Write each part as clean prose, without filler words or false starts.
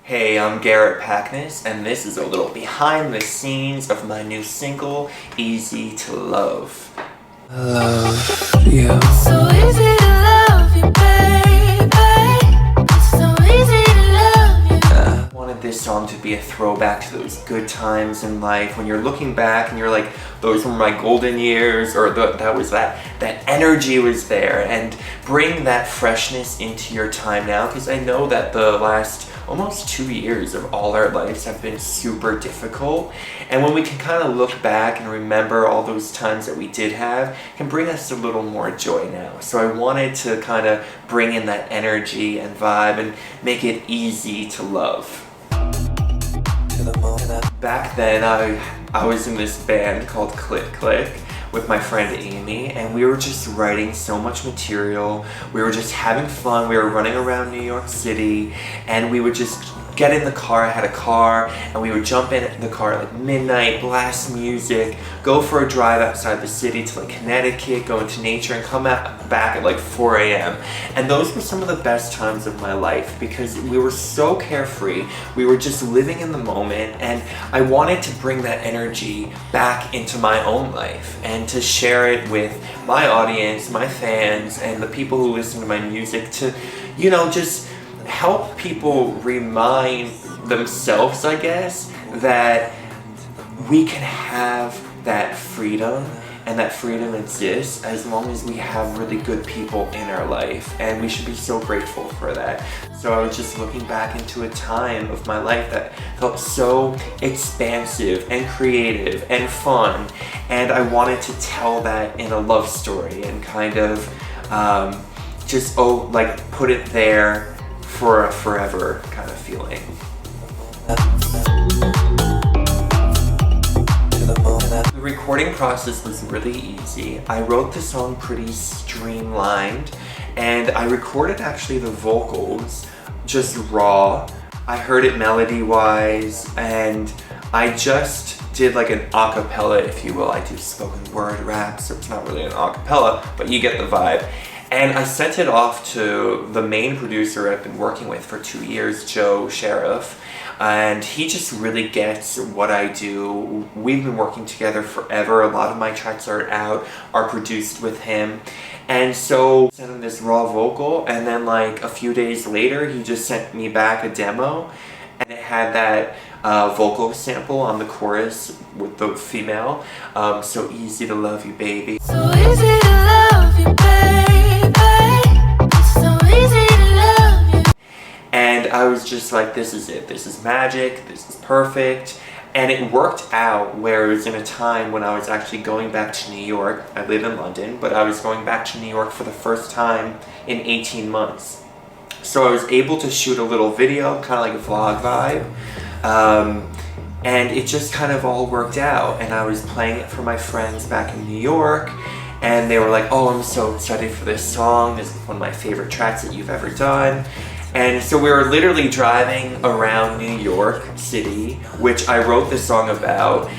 Hey, I'm Garrett Paknis, and this is a little behind the scenes of my new single, Easy to Love. Love you. So easy to love you, baby. It's so easy to love you. I wanted this song to be a throwback to those good times in life when you're looking back and you're like, those were my golden years, or that energy was there, and bring that freshness into your time now, because I know that the last almost 2 years of all our lives have been super difficult, and when we can kind of look back and remember all those times that we did have, can bring us a little more joy now. So I wanted to kind of bring in that energy and vibe and make it easy to love. Back then I was in this band called Click Click with my friend Amy, and we were just writing so much material. We were just having fun. We were running around New York City, and we would just get in the car. I had a car, and we would jump in the car at like midnight, blast music, go for a drive outside the city to like Connecticut, go into nature, and come back at like 4 a.m. And those were some of the best times of my life because we were so carefree. We were just living in the moment, and I wanted to bring that energy back into my own life and to share it with my audience, my fans, and the people who listen to my music to, you know, just help people remind themselves, I guess, that we can have that freedom, and that freedom exists as long as we have really good people in our life, and we should be so grateful for that. So I was just looking back into a time of my life that felt so expansive and creative and fun, and I wanted to tell that in a love story and kind of put it there for a forever kind of feeling. The recording process was really easy. I wrote the song pretty streamlined, and I recorded actually the vocals just raw. I heard it melody-wise, and I just did like an acapella, if you will. I do spoken word rap, so it's not really an acapella, but you get the vibe. And I sent it off to the main producer I've been working with for 2 years, Joe Sheriff, and he just really gets what I do. We've been working together forever. A lot of my tracks are produced with him. And so I sent him this raw vocal, and then like a few days later, he just sent me back a demo, and it had that vocal sample on the chorus with the female. So easy to love you, baby. So easy to love you, baby. It's so easy to love you. And I was just like, this is it. This is magic. This is perfect. And it worked out where it was in a time when I was actually going back to New York. I live in London, but I was going back to New York for the first time in 18 months. So I was able to shoot a little video, kind of like a vlog vibe. And it just kind of all worked out. And I was playing it for my friends back in New York, and they were like, oh, I'm so excited for this song. This is one of my favorite tracks that you've ever done. And so we were literally driving around New York City, which I wrote this song about.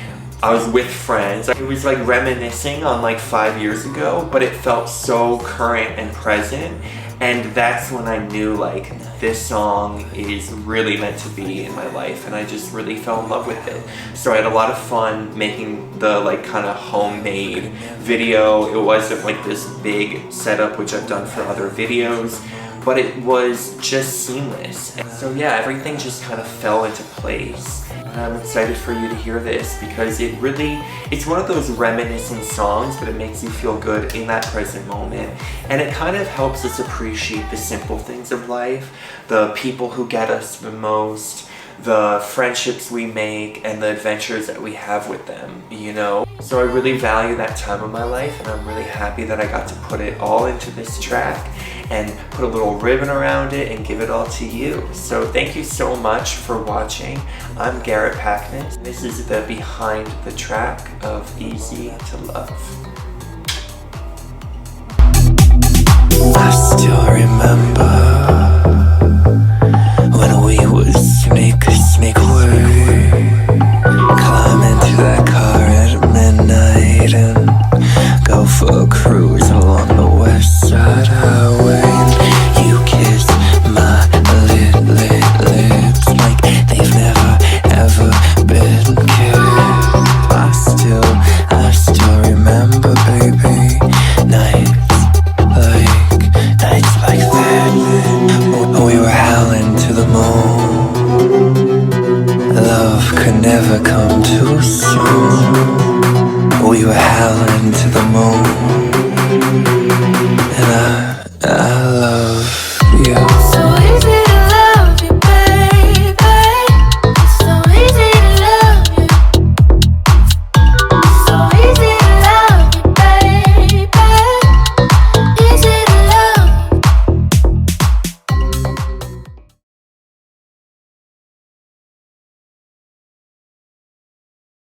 I was with friends. It was like reminiscing on like 5 years ago, but it felt so current and present. And that's when I knew like this song is really meant to be in my life, and I just really fell in love with it. So I had a lot of fun making the like kind of homemade video. It wasn't like this big setup, which I've done for other videos, but it was just seamless. And so yeah, everything just kind of fell into place. And I'm excited for you to hear this because it's one of those reminiscent songs, but it makes you feel good in that present moment. And it kind of helps us appreciate the simple things of life, the people who get us the most, the friendships we make, and the adventures that we have with them, you know? So I really value that time of my life, and I'm really happy that I got to put it all into this track and put a little ribbon around it and give it all to you. So thank you so much for watching. I'm Garrett Paknis. This is the behind the track of Easy to Love. I still remember when we would sneak away, climb into that car at midnight and go for a cruise along the West Side Highway. And you kissed my lips like island to the moon. And I